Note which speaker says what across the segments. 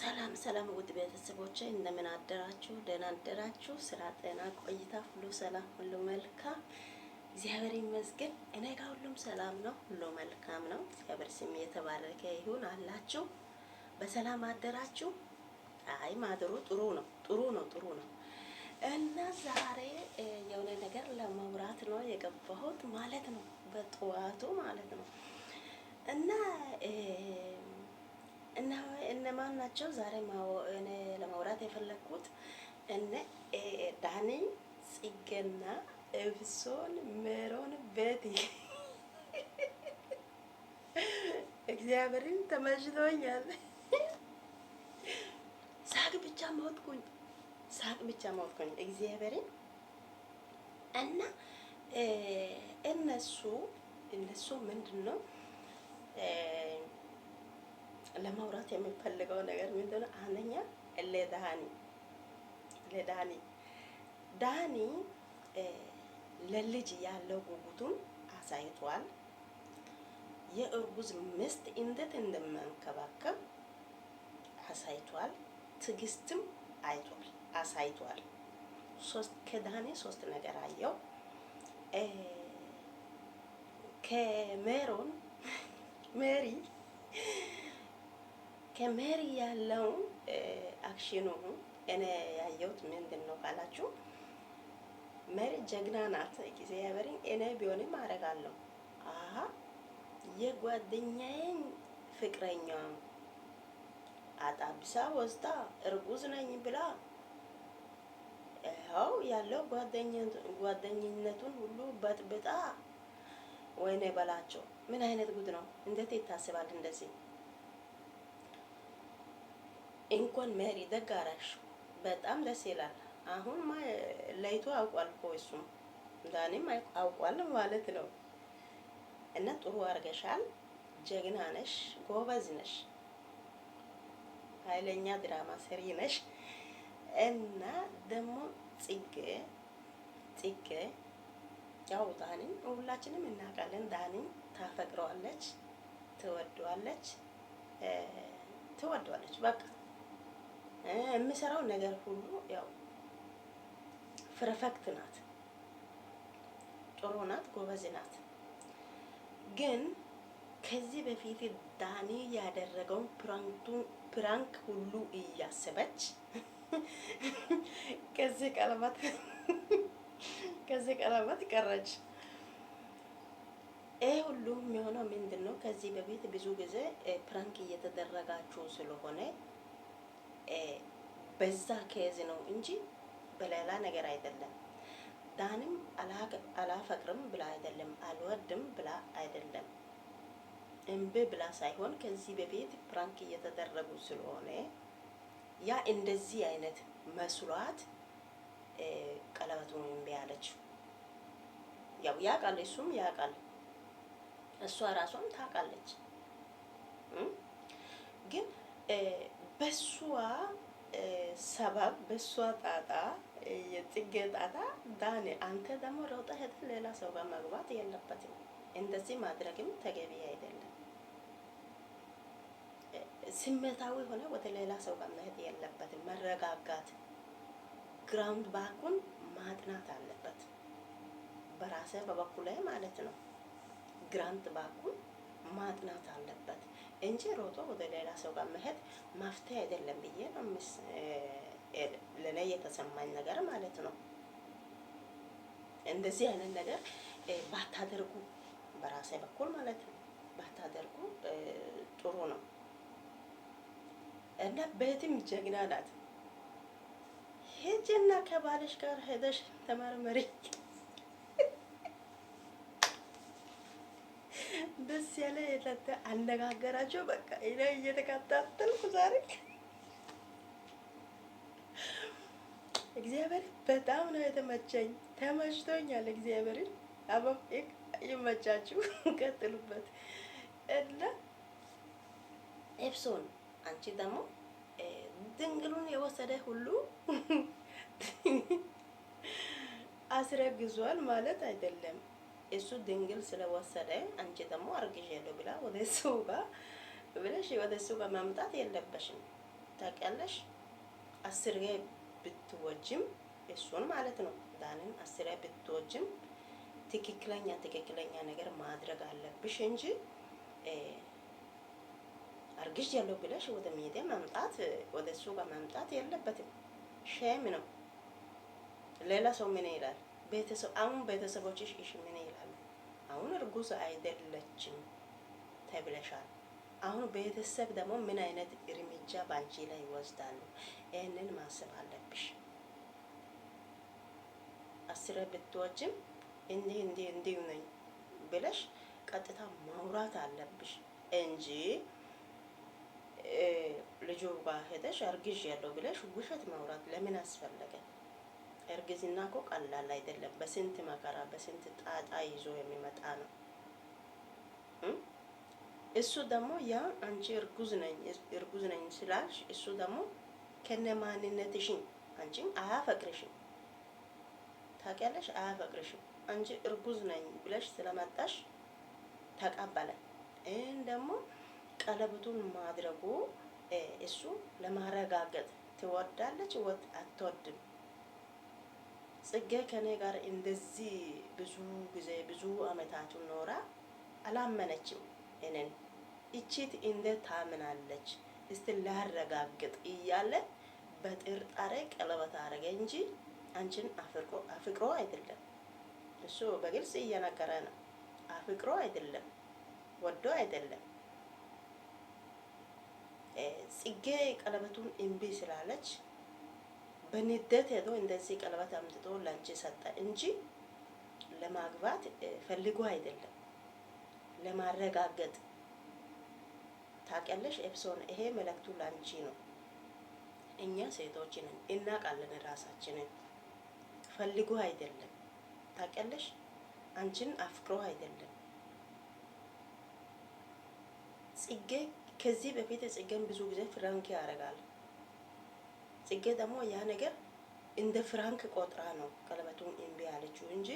Speaker 1: ሰላም ሰላም ውድ ቤተሰቦቼ እንደምን አደራችሁ? ደህና አደራችሁ? ስራ፣ ጤና፣ ቆይታ ሁሉ ሰላም፣ ሁሉ መልካም፣ እግዚአብሔር ይመስገን። እኔ ጋር ሁሉም ሰላም ነው፣ ሁሉ መልካም ነው። እግዚአብሔር ስም የተባረከ ይሁን። አላችሁ በሰላም አደራችሁ? አይ ማድሩ ጥሩ ነው፣ ጥሩ ነው፣ ጥሩ ነው። እና ዛሬ የሆነ ነገር ለማውራት ነው የገባሁት ማለት ነው፣ በጠዋቱ ማለት ነው። እና እነማን ናቸው ዛሬ እኔ ለማውራት የፈለኩት? እነ ዳኒ፣ ጽጌና ኤፍሶን፣ ሜሮን፣ ቤቲ እግዚአብሔርን ተመችቶኛል። ሳቅ ብቻ ሞትኩኝ፣ ሳቅ ብቻ ሞትኩኝ እግዚአብሔርን። እና እነሱ ምንድን ነው ለማውራት የሚፈልገው ነገር ምንድነው? አንደኛ ዳኒ ለልጅ ያለው ጉጉቱን አሳይቷል። የእርጉዝ ሚስት እንዴት እንደማንከባከብ አሳይቷል። ትዕግስትም አሳይቷል። ከዳኒ ሶስት ነገር አየው። ከሜሪ ያለው አክሽኑ እኔ ያየሁት ምንድን ነው ካላችሁ፣ ሜሪ ጀግና ናት። እግዚአብሔርን እኔ ቢሆንም አደርጋለሁ። የጓደኛዬን ፍቅረኛ አጣብሳ ወስዳ እርጉዝ ነኝ ብላ ያው ያለው ጓደኝነቱን ሁሉ በጥብጣ፣ ወይኔ በላቸው። ምን አይነት ጉድ ነው? እንዴት ይታስባል እንደዚህ? እንኳን ሜሪ ደግ አደረግሽ፣ በጣም ደስ ይላል። አሁን ለይቶ አውቋል እኮ እሱም ዳኒም አውቋል ማለት ነው። እና ጥሩ አድርገሻል፣ ጀግና ነሽ፣ ጎበዝ ነሽ፣ ኃይለኛ ድራማ ሰሪ ነሽ። እና ደግሞ ጽጌ ያው ዳኒን ሁላችንም እናውቃለን። ዳኒን ታፈቅረዋለች፣ ትወደዋለች በቃ የሚሰራው ነገር ሁሉ ያው ፐርፌክት ናት፣ ጥሩ ናት፣ ጎበዝ ናት። ግን ከዚህ በፊት ዳኒ ያደረገውን ፕራንክ ሁሉ እያሰበች ከዚህ ቀለበት ቀረች። ይሄ ሁሉ የሚሆነው ምንድን ነው? ከዚህ በፊት ብዙ ጊዜ ፕራንክ እየተደረጋችሁ ስለሆነ በዛ ኬዝ ነው እንጂ በሌላ ነገር አይደለም። ዳንም አላፈቅርም ብላ አይደለም፣ አልወድም ብላ አይደለም፣ እምቢ ብላ ሳይሆን ከዚህ በፊት ፕራንክ እየተደረጉ ስለሆነ ያ እንደዚህ አይነት መስሏት ቀለበቱን እምቢ አለችው። ያው ያውቃል፣ እሱም ያውቃል፣ እሷ ራሷም ታውቃለች። ግን በሷ ሰበብ በሷ ጣጣ፣ የጽጌ ጣጣ ዳኒ አንተ ደግሞ ሮጣ ሄደህ ሌላ ሰው ጋር መግባት የለበትም። እንደዚህ ማድረግም ተገቢ አይደለም። ስሜታዊ ሆነ ወደ ሌላ ሰው ጋር መሄድ የለበትም። መረጋጋት፣ ግራውንድ ባኩን ማጥናት አለበት። በራሴ በበኩሌ ማለት ነው። ግራውንድ ባኩን ማጥናት አለበት እንጂ ሮጦ ወደ ሌላ ሰው ጋር መሄድ መፍትሄ አይደለም ብዬ ነው ለኔ የተሰማኝ ነገር ማለት ነው። እንደዚህ አይነት ነገር ባታደርጉ፣ በራሴ በኩል ማለት ነው ባታደርጉ ጥሩ ነው። እና ቤትም ጀግና ናት። ሂጂና ከባልሽ ጋር ሄደሽ ተመርመሪ። ደስ ያለ የለተ አነጋገራቸው በቃ እኔ እየተከታተልኩ ዛሬ እግዚአብሔር በጣም ነው የተመቸኝ፣ ተመችቶኛል። እግዚአብሔርን ይመቻችሁ፣ ቀጥሉበት። እና ኤፕሶን አንቺ ደግሞ ድንግሉን የወሰደ ሁሉ አስረግዟል ማለት አይደለም። እሱ ድንግል ስለወሰደ አንቺ ደግሞ አርግዣለሁ ብላ ወደ እሱ ጋር ብለሽ ወደ እሱ ጋር ማምጣት የለበሽም። ታውቂያለሽ። 10 ብትወጂም እሱን ማለት ነው ዳንን 10 ብትወጂም ትክክለኛ ነገር ማድረግ አለብሽ እንጂ አርግሽ ያለው ብለሽ ወደ ሚዲያ መምጣት ወደ እሱ ጋር መምጣት የለበትም። ሼም ነው። ሌላ ሰው ምን ይላል? ቤተሰብ አሁን ቤተሰቦችሽ እሺ ምን ይላሉ? አሁን እርጉዝ አይደለችም ተብለሻል። አሁን ቤተሰብ ደግሞ ምን አይነት እርምጃ ባንቺ ላይ ይወስዳሉ? ይሄንን ማሰብ አለብሽ። 10 ብትወጂም እንዲህ ነኝ ብለሽ ቀጥታ ማውራት አለብሽ እንጂ ልጁ ጋር ሄደሽ አርግዥ ያለው ብለሽ ውሸት ማውራት ለምን አስፈለገ? እርግዝና እኮ ቀላል አይደለም። በስንት መከራ በስንት ጣጣ ይዞ የሚመጣ ነው። እሱ ደግሞ ያ አንቺ እርጉዝ ነኝ ስላልሽ እሱ ደግሞ ከነ ማንነትሽን አንቺን አያፈቅርሽም። ታውቂያለሽ፣ አያፈቅርሽም። አንቺ እርጉዝ ነኝ ብለሽ ስለመጣሽ ተቀበለ። ይህን ደግሞ ቀለበቱን ማድረጉ እሱ ለማረጋገጥ ትወዳለች አትወድም። ጽጌ ከኔ ጋር እንደዚህ ብዙ ጊዜ ብዙ አመታቱን ኖራ አላመነችም። እኔን እቺት እንዴት ታምናለች? እስቲ ላረጋግጥ እያለ በጥርጣሬ ቀለበት አረገ እንጂ አንቺን አፍቅሮ አይደለም። እሱ በግልጽ እየነገረ ነው። አፍቅሮ አይደለም፣ ወዶ አይደለም። ጽጌ ቀለበቱን እምቢ ስላለች በንዴት ሄዶ እንደዚህ ቀለበት አምጥቶ ላንቺ ሰጠ እንጂ ለማግባት ፈልጎ አይደለም፣ ለማረጋገጥ። ታውቂያለሽ ኤፕሶን፣ ይሄ መልእክቱ ላንቺ ነው። እኛ ሴቶች ነን እናውቃለን ራሳችንን። ፈልጎ አይደለም። ታውቂያለሽ፣ አንቺን አፍቅሮ አይደለም። ጽጌ ከዚህ በፊት ጽጌን ብዙ ጊዜ ፍራንክ ያደርጋል። ጽጌ ደግሞ ያ ነገር እንደ ፍራንክ ቆጥራ ነው ቀለበቱን እምቢ ያለችው እንጂ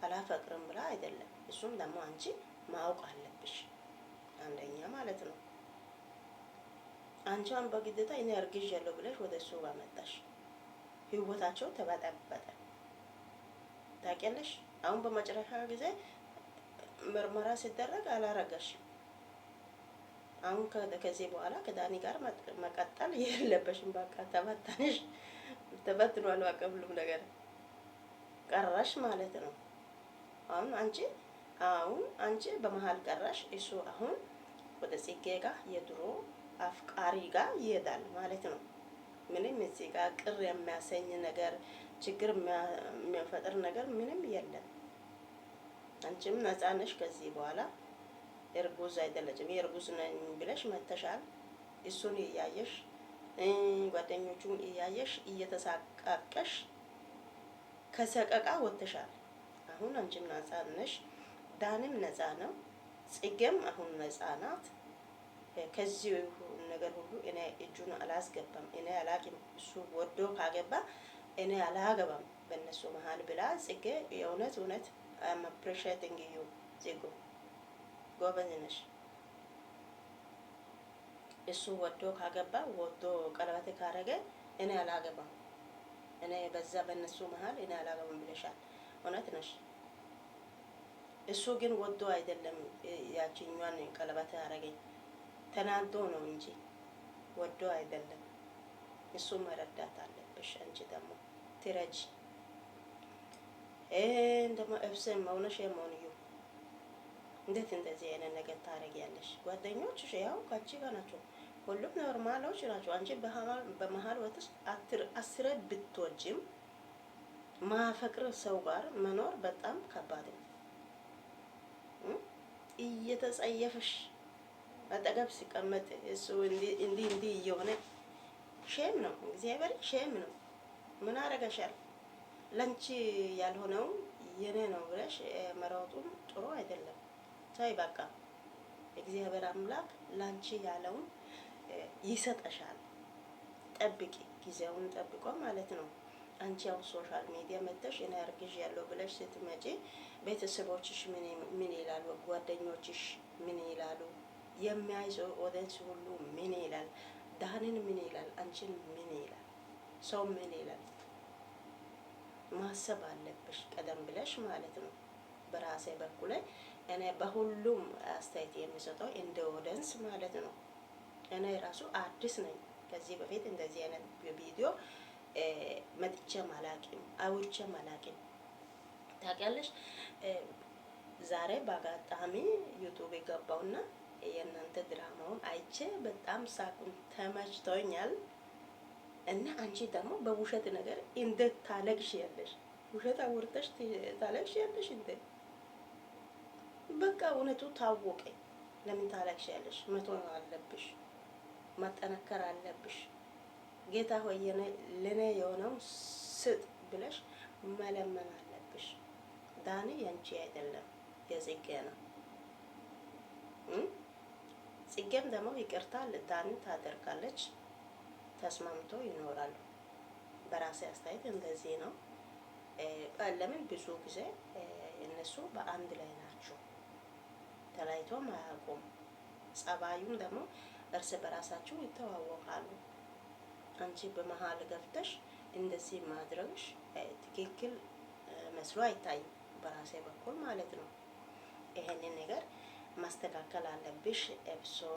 Speaker 1: አላፈቅርም ብላ አይደለም። እሱም ደግሞ አንቺ ማወቅ አለብሽ፣ አንደኛ ማለት ነው። አንቺን በግዴታ እኔ አርግዣለሁ ብለሽ ወደ እሱ ጋር መጣሽ። ህይወታቸው ተበጠበጠ። ታውቂያለሽ፣ አሁን በመጨረሻ ጊዜ ምርመራ ሲደረግ አላረጋሽም። አሁን ከዚህ በኋላ ከዳኒ ጋር መቀጠል የለበሽም። በቃ ተበትኗል። በቃ ሁሉም ነገር ቀራሽ ማለት ነው። አሁን አንቺ በመሀል ቀራሽ። እሱ አሁን ወደ ጽጌ ጋር የድሮ አፍቃሪ ጋር ይሄዳል ማለት ነው። ምንም እዚህ ጋር ቅር የሚያሰኝ ነገር ችግር የሚፈጥር ነገር ምንም የለም። አንቺም ነፃ ነሽ ከዚህ በኋላ። እርጉዝ አይደለችም። የእርጉዝ ነኝ ብለሽ መተሻል። እሱን እያየሽ ጓደኞቹን እያየሽ እየተሳቃቀሽ ከሰቀቃ ወጥተሻል። አሁን አንቺም ነፃ ነሽ፣ ዳንም ነፃ ነው፣ ጽጌም አሁን ነፃ ናት። ከዚህ ነገር ሁሉ እኔ እጁን አላስገባም፣ እኔ አላቅም። እሱ ወዶ ካገባ እኔ አላገባም በእነሱ መሀል ብላ ጽጌ የእውነት አም አፕሪሺየቲንግ ዩ ጽጌ ጎበዝ ነሽ። እሱ ወዶ ካገባ ወዶ ቀለበት ካረገ እኔ አላገባም፣ እኔ በዛ በእነሱ መሀል እኔ አላገባም ብለሻል። እውነት ነሽ። እሱ ግን ወዶ አይደለም ያቺኛዋን ቀለበት ያረገኝ፣ ተናዶ ነው እንጂ ወዶ አይደለም። እሱ መረዳት አለብሽ። አንቺ ደግሞ ትረጂ ደግሞ እብስም መሆንሽ የመሆንዩ እንዴት እንደዚህ አይነት ነገር ታረጊያለሽ? ጓደኞችሽ ያው ካቺ ጋር ናቸው፣ ሁሉም ኖርማሎች ናቸው። አንቺ በመሀል ወጥስ 10 ብትወጂም ማፈቅር ሰው ጋር መኖር በጣም ከባድ ነው። እየተጸየፈሽ አጠገብ ሲቀመጥ እሱ እንዲህ እየሆነ ሼም ነው። እግዚአብሔር ሼም ነው። ምን አረገሻል? ለንቺ ያልሆነው የኔ ነው ብለሽ መሮጡም ጥሩ አይደለም። ታይ በቃ እግዚአብሔር አምላክ ላንቺ ያለውን ይሰጠሻል። ጠብቂ፣ ጊዜውን ጠብቆ ማለት ነው። አንቺ ያው ሶሻል ሚዲያ መተሽ እኔ አርግዥ ያለው ብለሽ ስትመጪ ቤተሰቦችሽ ምን ይላሉ? ጓደኞችሽ ምን ይላሉ? የሚያይዘው ኦዲየንስ ሁሉ ምን ይላል? ዳንን ምን ይላል? አንቺን ምን ይላል ሰው ምን ይላል ማሰብ አለብሽ ቀደም ብለሽ ማለት ነው። በራሴ በኩል እኔ በሁሉም አስተያየት የሚሰጠው እንደ ኦዲየንስ ማለት ነው። እኔ ራሱ አዲስ ነኝ። ከዚህ በፊት እንደዚህ አይነት ቪዲዮ መጥቼ አላውቅም፣ አውርቼ አላውቅም። ታውቂያለሽ ዛሬ በአጋጣሚ ዩቱብ የገባውና የእናንተ ድራማውን አይቼ በጣም ሳቁን ተመችቶኛል። እና አንቺ ደግሞ በውሸት ነገር እንዴት ታለቅሽ ያለሽ? ውሸት አውርተሽ ታለቅሽ ያለሽ እንዴ? በቃ እውነቱ ታወቀ። ለምን ታለቅሽ ያለሽ? መተው አለብሽ፣ ማጠናከር አለብሽ። ጌታ ሆይ ለኔ የሆነው ስጥ ብለሽ መለመን አለብሽ። ዳኒ ያንቺ አይደለም የጽጌ ነው። ጽጌም ደግሞ ይቅርታ ዳኒ ታደርጋለች፣ ተስማምቶ ይኖራሉ። በራሴ አስተያየት እንደዚህ ነው። ለምን ብዙ ጊዜ እነሱ በአንድ ላይ ናቸው፣ ተለያይቶም አያውቁም። ጸባዩም ደግሞ እርስ በራሳቸው ይተዋወቃሉ። አንቺ በመሀል ገብተሽ እንደዚህ ማድረግሽ ትክክል መስሎ አይታይም፣ በራሴ በኩል ማለት ነው። ይሄንን ነገር ማስተካከል አለብሽ።